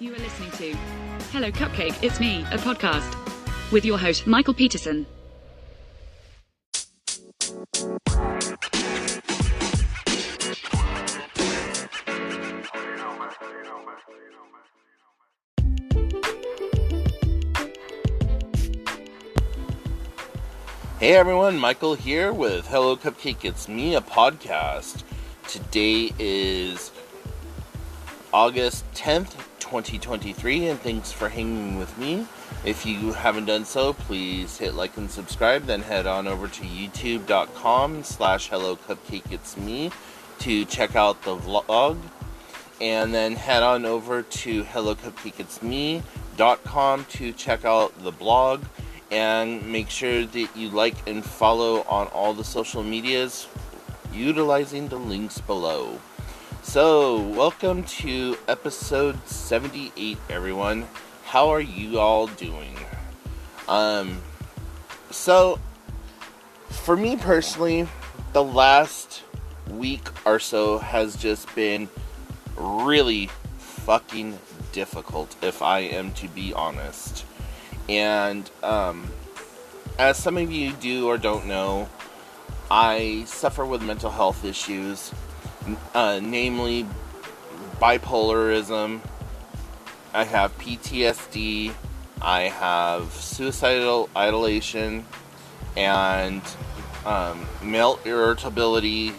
You are listening to Hello Cupcake, It's Me, a podcast with your host, Michael Peterson. Hey everyone, Michael here with Hello Cupcake, It's Me, a podcast. Today is August 10th, 2023, and thanks for hanging with me. If you haven't done so, please hit like and subscribe, then head on over to youtube.com/Hello Cupcake, It's Me to check out the vlog, and then head on over to hellocupcakeitsme.com to check out the blog. And make sure that you like and follow on all the social medias utilizing the links below. So, welcome to episode 78, everyone. How are you all doing? So, for me personally, the last week or so has just been really fucking difficult, if I am to be honest. And, as some of you do or don't know, I suffer with mental health issues, namely bipolarism. I have PTSD, I have suicidal ideation, and male irritability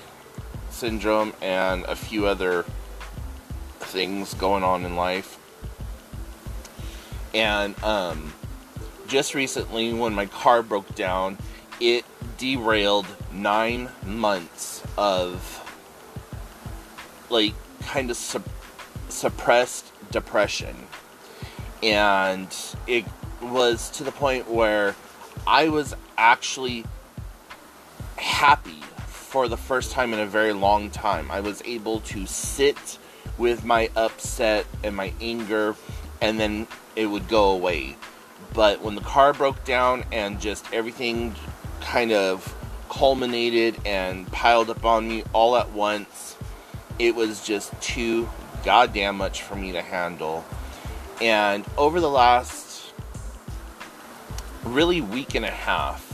syndrome, and a few other things going on in life. And, just recently, when my car broke down, it derailed 9 months of, kind of suppressed depression. And it was to the point where I was actually happy for the first time in a very long time. I was able to sit with my upset and my anger, and then it would go away. But when the car broke down and just everything kind of culminated and piled up on me all at once, it was just too goddamn much for me to handle. And over the last really week and a half,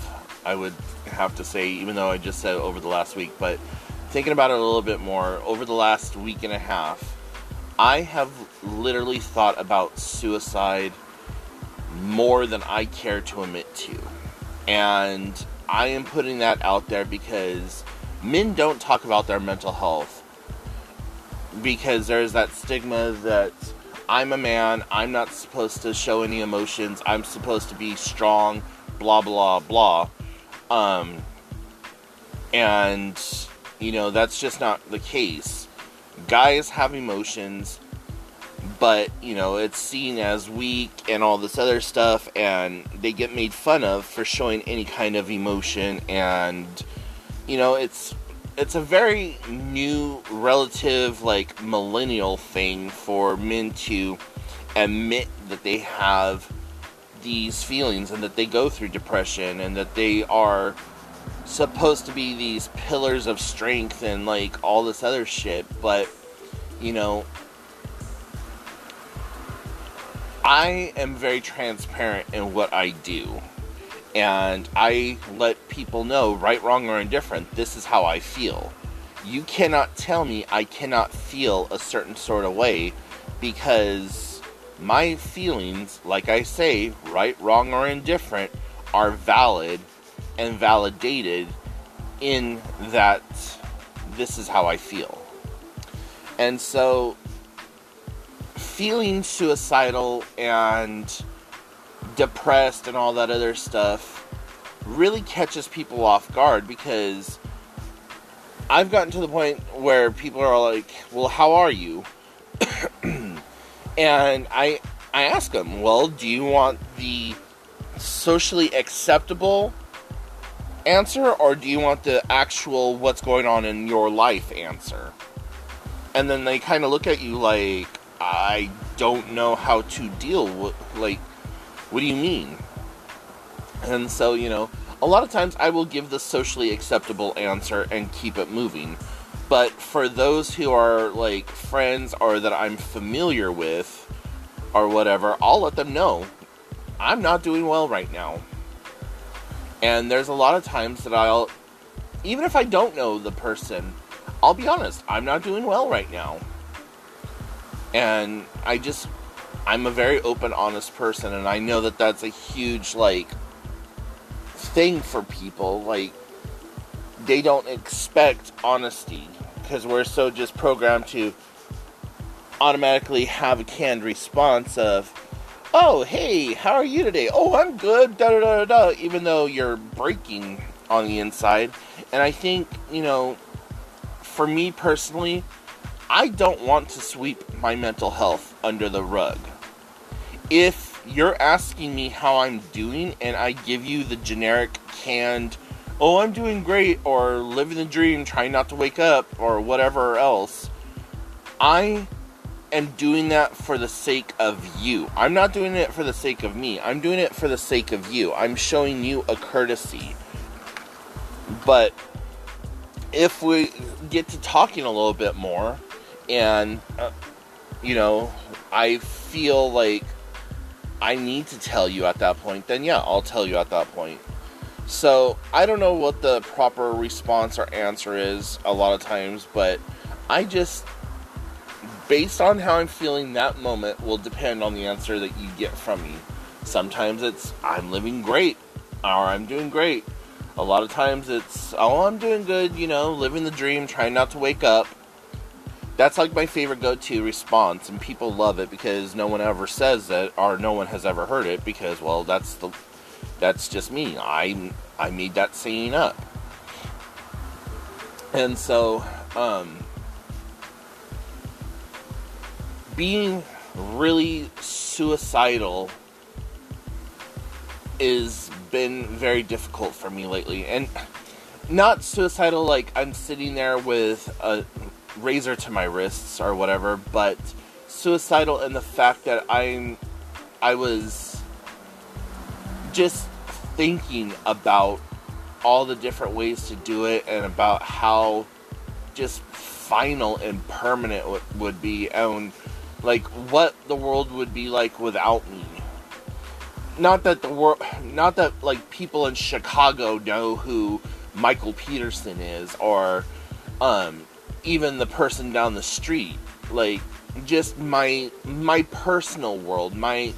I would have to say, even though I just said over the last week, but thinking about it a little bit more, over the last week and a half, I have literally thought about suicide more than I care to admit to. And I am putting that out there because men don't talk about their mental health, because there's that stigma that I'm a man, I'm not supposed to show any emotions, I'm supposed to be strong, blah blah blah. And that's just not the case. Guys have emotions, but, it's seen as weak and all this other stuff, and they get made fun of for showing any kind of emotion, and, it's a very new, relative, millennial thing for men to admit that they have these feelings, and that they go through depression, and that they are supposed to be these pillars of strength, and, all this other shit, but, I am very transparent in what I do, and I let people know, right, wrong, or indifferent, this is how I feel. You cannot tell me I cannot feel a certain sort of way, because my feelings, like I say, right, wrong, or indifferent, are valid and validated in that this is how I feel. And so, feeling suicidal and depressed and all that other stuff really catches people off guard, because I've gotten to the point where people are like, well, how are you? And I ask them, well, do you want the socially acceptable answer, or do you want the actual what's going on in your life answer? And then they kind of look at you like, I don't know how to deal with, what do you mean? And so, a lot of times I will give the socially acceptable answer and keep it moving. But for those who are, friends or that I'm familiar with, or whatever, I'll let them know I'm not doing well right now. And there's a lot of times that even if I don't know the person, I'll be honest, I'm not doing well right now. And I'm a very open, honest person, and I know that that's a huge, thing for people. They don't expect honesty, because we're so just programmed to automatically have a canned response of, oh, hey, how are you today? Oh, I'm good, da-da-da-da-da, even though you're breaking on the inside. And I think, for me personally, I don't want to sweep my mental health under the rug. If you're asking me how I'm doing and I give you the generic canned, oh, I'm doing great, or living the dream, trying not to wake up, or whatever else, I am doing that for the sake of you. I'm not doing it for the sake of me. I'm doing it for the sake of you. I'm showing you a courtesy. But if we get to talking a little bit more, and, I feel like I need to tell you at that point, then yeah, I'll tell you at that point. So, I don't know what the proper response or answer is a lot of times, but based on how I'm feeling that moment will depend on the answer that you get from me. Sometimes it's, I'm living great, or I'm doing great. A lot of times it's, oh, I'm doing good, living the dream, trying not to wake up. That's my favorite go-to response, and people love it because no one ever says it, or no one has ever heard it, because, well, that's just me. I made that saying up. And so, being really suicidal has been very difficult for me lately. And not suicidal like I'm sitting there with a razor to my wrists or whatever, but suicidal in the fact that I was just thinking about all the different ways to do it, and about how just final and permanent would be, and what the world would be like without me. Not that people in Chicago know who Michael Peterson is, or even the person down the street. Just my personal world, my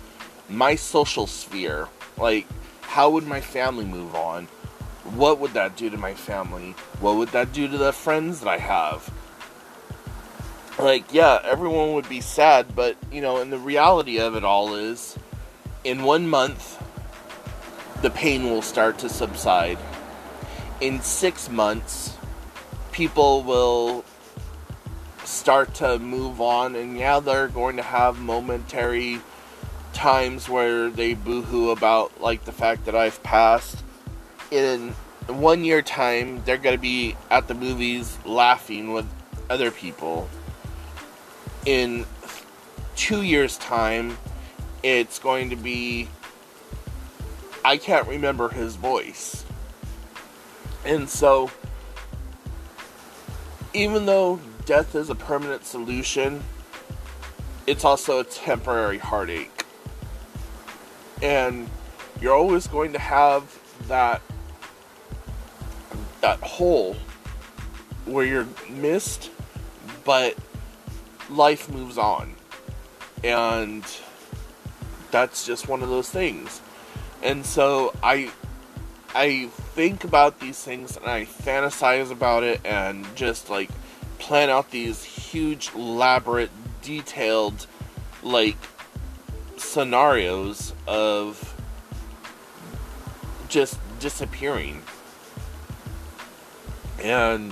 social sphere. How would my family move on? What would that do to my family? What would that do to the friends that I have? Yeah, everyone would be sad, but, and the reality of it all is, in 1 month, the pain will start to subside. In 6 months, people will start to move on, and yeah, they're going to have momentary times where they boo-hoo about, the fact that I've passed. In 1 year time, they're going to be at the movies laughing with other people. In 2 years time, it's going to be, I can't remember his voice. And so, even though death is a permanent solution, it's also a temporary heartache. And you're always going to have that hole where you're missed, but life moves on. And that's just one of those things. And so I think about these things, and I fantasize about it, and just plan out these huge, elaborate, detailed scenarios of just disappearing. And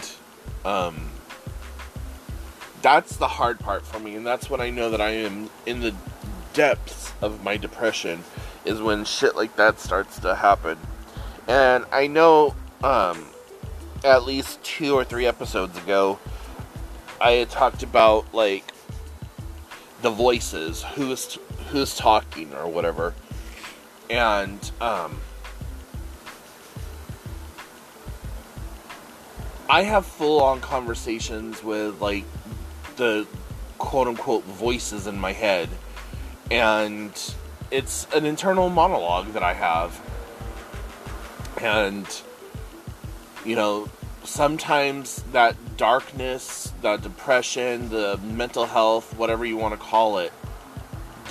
that's the hard part for me, and that's when I know that I am in the depths of my depression, is when shit like that starts to happen. And I know at least 2 or 3 episodes ago, I had talked about the voices, who's talking or whatever. And I have full-on conversations with the quote-unquote voices in my head, And it's an internal monologue that I have. And, sometimes that darkness, that depression, the mental health, whatever you want to call it,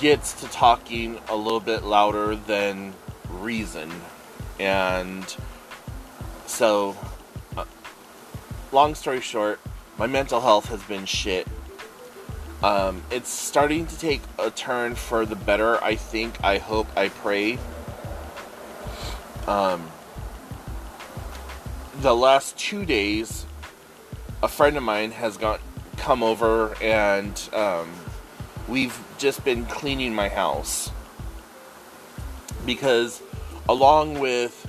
gets to talking a little bit louder than reason. And so, long story short, my mental health has been shit. It's starting to take a turn for the better, I think, I hope, I pray. The last 2 days, a friend of mine has come over, and we've just been cleaning my house. Because along with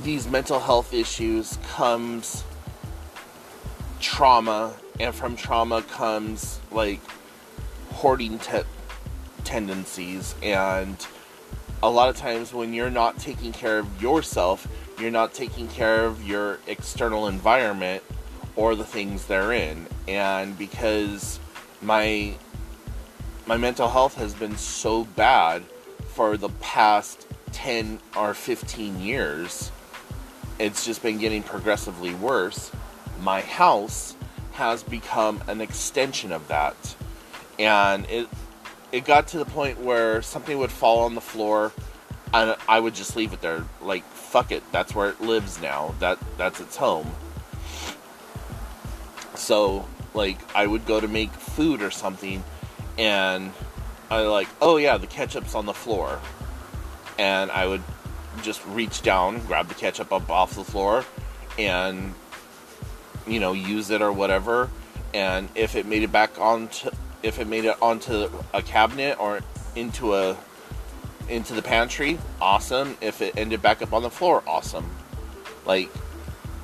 these mental health issues comes trauma, and from trauma comes hoarding tendencies. And a lot of times when you're not taking care of yourself, you're not taking care of your external environment or the things therein. And because my mental health has been so bad for the past 10 or 15 years, it's just been getting progressively worse. My house has become an extension of that. And it got to the point where something would fall on the floor and I would just leave it there. Fuck it, that's where it lives now. That's its home. So, I would go to make food or something, and oh yeah, the ketchup's on the floor. And I would just reach down, grab the ketchup up off the floor, and, use it or whatever. And if it made it onto a cabinet or into the pantry, awesome. If it ended back up on the floor, awesome.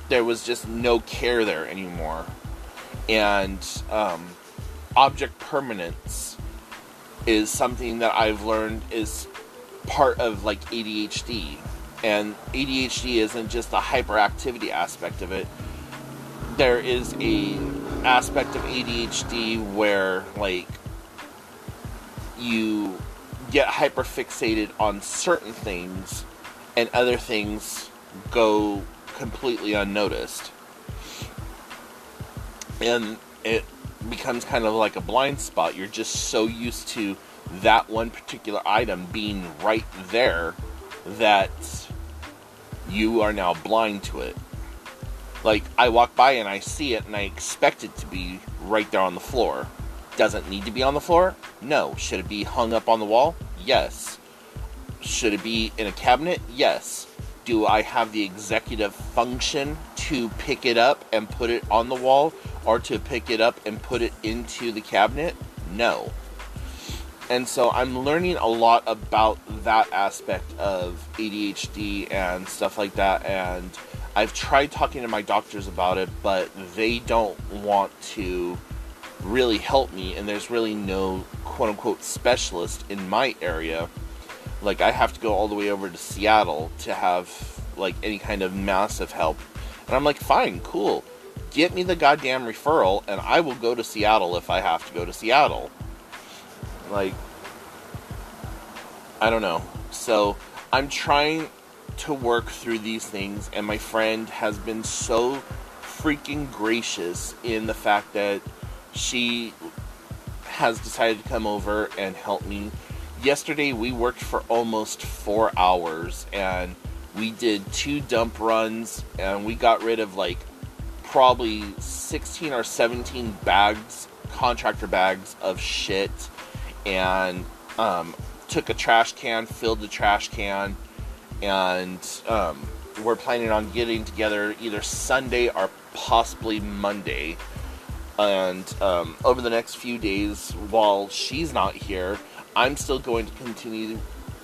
There was just no care there anymore. And object permanence is something that I've learned is part of ADHD. And ADHD isn't just the hyperactivity aspect of it. There is a aspect of ADHD where you get hyperfixated on certain things and other things go completely unnoticed. And it becomes kind of like a blind spot. You're just so used to that one particular item being right there that you are now blind to it. I walk by and I see it and I expect it to be right there on the floor. Does it need to be on the floor? No. Should it be hung up on the wall? Yes. Should it be in a cabinet? Yes. Do I have the executive function to pick it up and put it on the wall, or to pick it up and put it into the cabinet? No. And so I'm learning a lot about that aspect of ADHD and stuff like that, and I've tried talking to my doctors about it, but they don't want to really help me, and there's really no quote-unquote specialist in my area. I have to go all the way over to Seattle to have any kind of massive help. And I'm fine, cool, get me the goddamn referral and I will go to Seattle if I have to go to Seattle. I don't know. So I'm trying to work through these things, and my friend has been so freaking gracious in the fact that she has decided to come over and help me. Yesterday we worked for almost 4 hours, and we did 2 dump runs, and we got rid of probably 16 or 17 bags, contractor bags of shit, and took a trash can, filled the trash can, and we're planning on getting together either Sunday or possibly Monday. And over the next few days, while she's not here, I'm still going to continue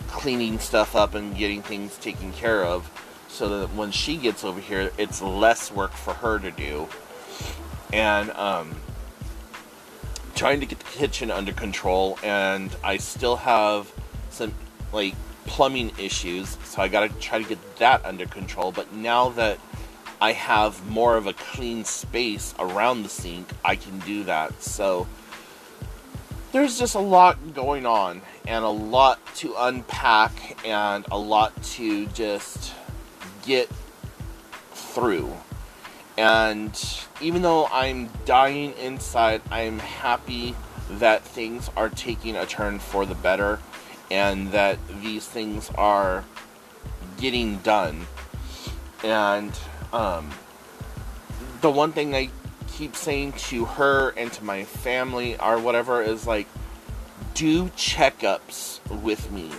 cleaning stuff up and getting things taken care of, so that when she gets over here, it's less work for her to do. And trying to get the kitchen under control, and I still have some plumbing issues, so I gotta try to get that under control. But now that I have more of a clean space around the sink, I can do that. So there's just a lot going on, and a lot to unpack, and a lot to just get through. And even though I'm dying inside, I'm happy that things are taking a turn for the better, and that these things are getting done. And the one thing I keep saying to her and to my family or whatever is like, do checkups with me.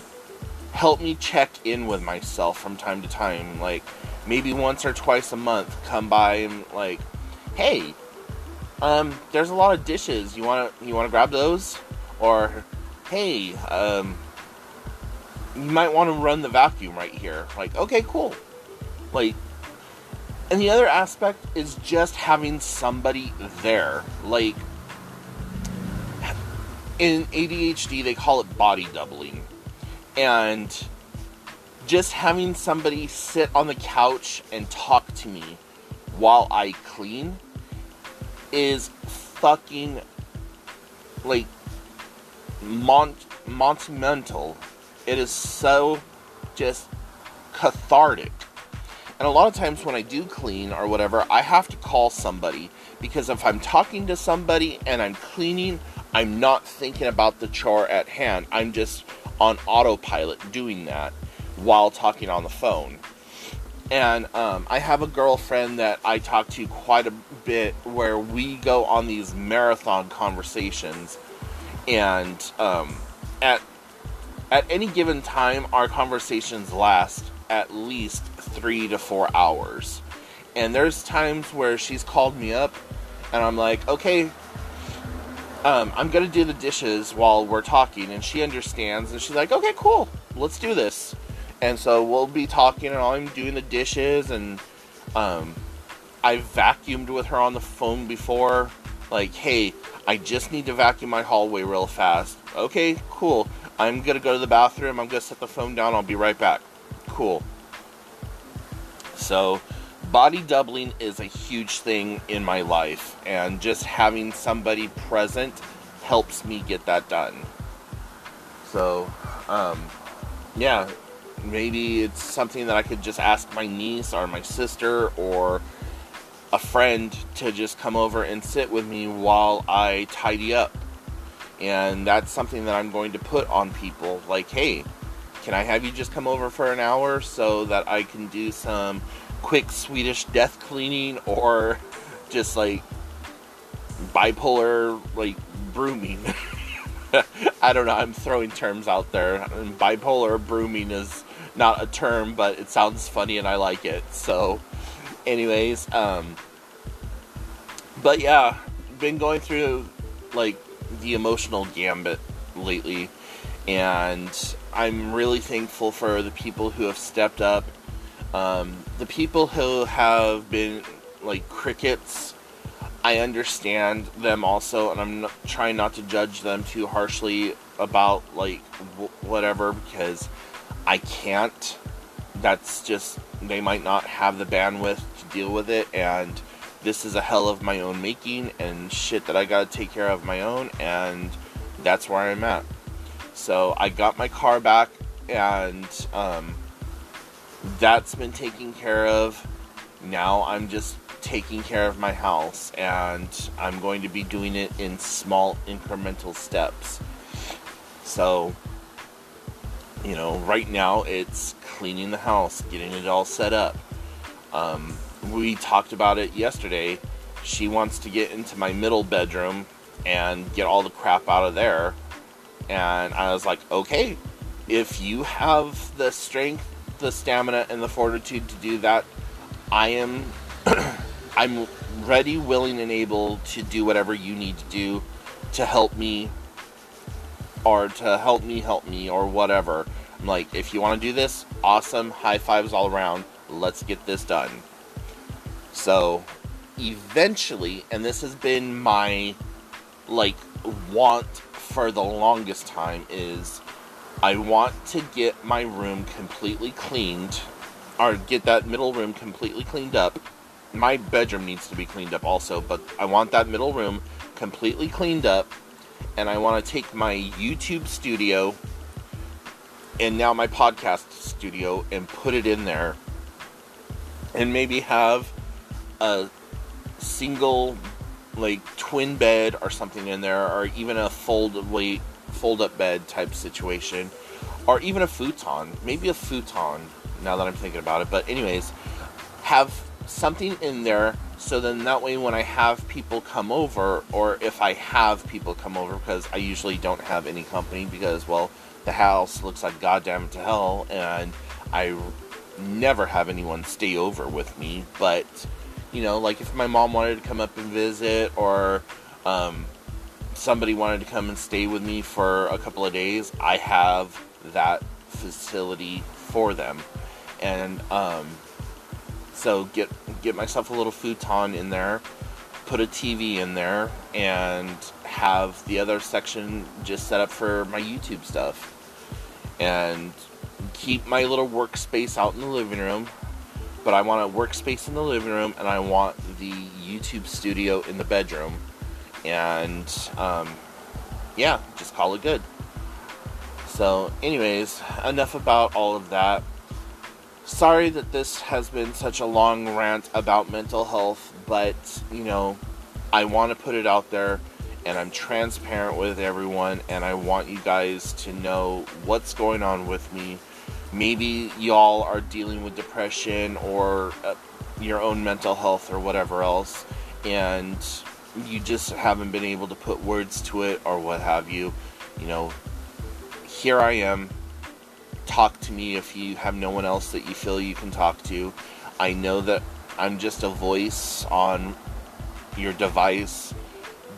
Help me check in with myself from time to time. Like, maybe once or twice a month, come by and like, hey, there's a lot of dishes. You wanna grab those? Or, hey, you might want to run the vacuum right here. Like, okay, cool. Like, and the other aspect is just having somebody there. Like, in ADHD, they call it body doubling. And just having somebody sit on the couch and talk to me while I clean is fucking, like, monumental. It is so just cathartic. And a lot of times when I do clean or whatever, I have to call somebody, because if I'm talking to somebody and I'm cleaning, I'm not thinking about the chore at hand. I'm just on autopilot doing that while talking on the phone. And I have a girlfriend that I talk to quite a bit, where we go on these marathon conversations, and at any given time, our conversations last at least 3 to 4 hours. And there's times where she's called me up and I'm like, okay, I'm gonna do the dishes while we're talking, and she understands, and she's like, okay, cool, let's do this. And so we'll be talking, and I'm doing the dishes, and I vacuumed with her on the phone before, like, hey, I just need to vacuum my hallway real fast. Okay, cool, I'm gonna go to the bathroom, I'm gonna set the phone down, I'll be right back. Cool. So, body doubling is a huge thing in my life, and just having somebody present helps me get that done. So, yeah, maybe it's something that I could just ask my niece or my sister or a friend to just come over and sit with me while I tidy up. And that's something that I'm going to put on people, like, hey, can I have you just come over for an hour so that I can do some quick Swedish death cleaning, or just like bipolar like brooming. I don't know, I'm throwing terms out there. And bipolar brooming is not a term, but it sounds funny and I like it. So anyways, but yeah, been going through like the emotional gambit lately, and I'm really thankful for the people who have stepped up. The people who have been like crickets, I understand them also, and I'm trying not to judge them too harshly about like whatever, because I can't. That's just, they might not have the bandwidth to deal with it, and this is a hell of my own making and shit that I gotta take care of my own, and that's where I'm at. So I got my car back, and that's been taken care of. Now I'm just taking care of my house, and I'm going to be doing it in small incremental steps. So, you know, right now it's cleaning the house, getting it all set up. We talked about it yesterday. She wants to get into my middle bedroom and get all the crap out of there. And I was like, okay, if you have the strength, the stamina, and the fortitude to do that, I'm ready, willing, and able to do whatever you need to do to help me, or to help me, or whatever. I'm like, if you want to do this, awesome, high fives all around, let's get this done. So, eventually, and this has been my, like, want for the longest time, is I want to get my room completely cleaned, or get that middle room completely cleaned up. My bedroom needs to be cleaned up also, but I want that middle room completely cleaned up, and I want to take my YouTube studio and now my podcast studio and put it in there, and maybe have a single, like, twin bed or something in there, or even a fold-up bed type situation, or even a futon. Maybe a futon, now that I'm thinking about it. But anyways, have something in there, so then that way when I have people come over, or if I have people come over, because I usually don't have any company, because, well, the house looks like goddamn to hell, and I never have anyone stay over with me. But, you know, like if my mom wanted to come up and visit, or somebody wanted to come and stay with me for a couple of days, I have that facility for them. And so get myself a little futon in there, put a TV in there, and have the other section just set up for my YouTube stuff. And keep my little workspace out in the living room, but I want a workspace in the living room, and I want the YouTube studio in the bedroom. And yeah, just call it good. So anyways, enough about all of that. Sorry that this has been such a long rant about mental health, but, you know, I want to put it out there, and I'm transparent with everyone, and I want you guys to know what's going on with me. Maybe y'all are dealing with depression or your own mental health or whatever else, and you just haven't been able to put words to it or what have you. You know, here I am. Talk to me if you have no one else that you feel you can talk to. I know that I'm just a voice on your device,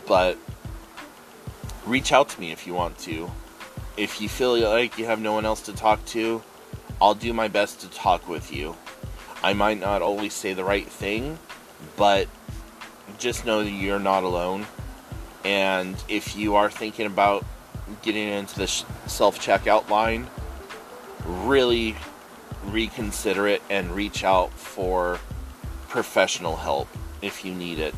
but reach out to me if you want to. If you feel like you have no one else to talk to, I'll do my best to talk with you. I might not always say the right thing, but just know that you're not alone. And if you are thinking about getting into the self-checkout line, really reconsider it and reach out for professional help if you need it.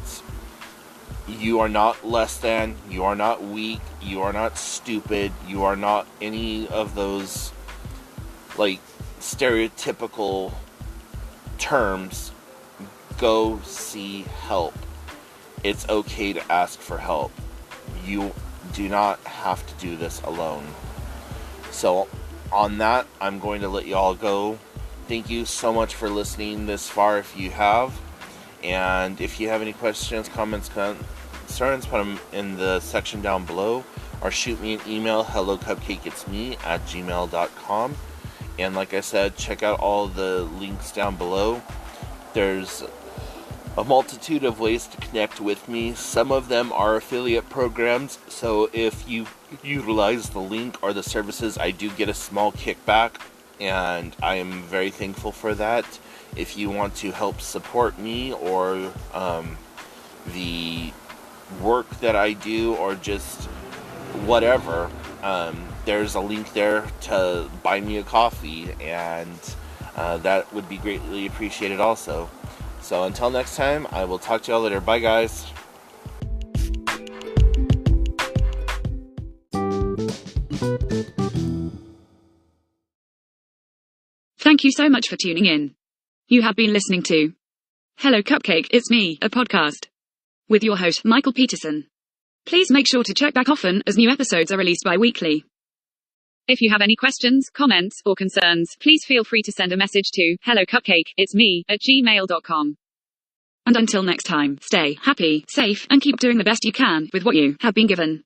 You are not less than, you are not weak, you are not stupid, you are not any of those, like, stereotypical terms. Go see help. It's okay to ask for help. You do not have to do this alone. So, on that, I'm going to let you all go. Thank you so much for listening this far if you have. And if you have any questions, comments, concerns, put them in the section down below. Or shoot me an email, hellocupcakeitsme@gmail.com. And like I said, check out all the links down below. There's a multitude of ways to connect with me. Some of them are affiliate programs, so if you utilize the link or the services, I do get a small kickback, and I am very thankful for that. If you want to help support me or the work that I do, or just whatever, there's a link there to buy me a coffee, and that would be greatly appreciated also. So until next time, I will talk to y'all later. Bye, guys. Thank you so much for tuning in. You have been listening to Hello Cupcake, It's Me, a podcast with your host, Michael Peterson. Please make sure to check back often, as new episodes are released bi-weekly. If you have any questions, comments, or concerns, please feel free to send a message to hellocupcakeitsme@gmail.com. And until next time, stay happy, safe, and keep doing the best you can with what you have been given.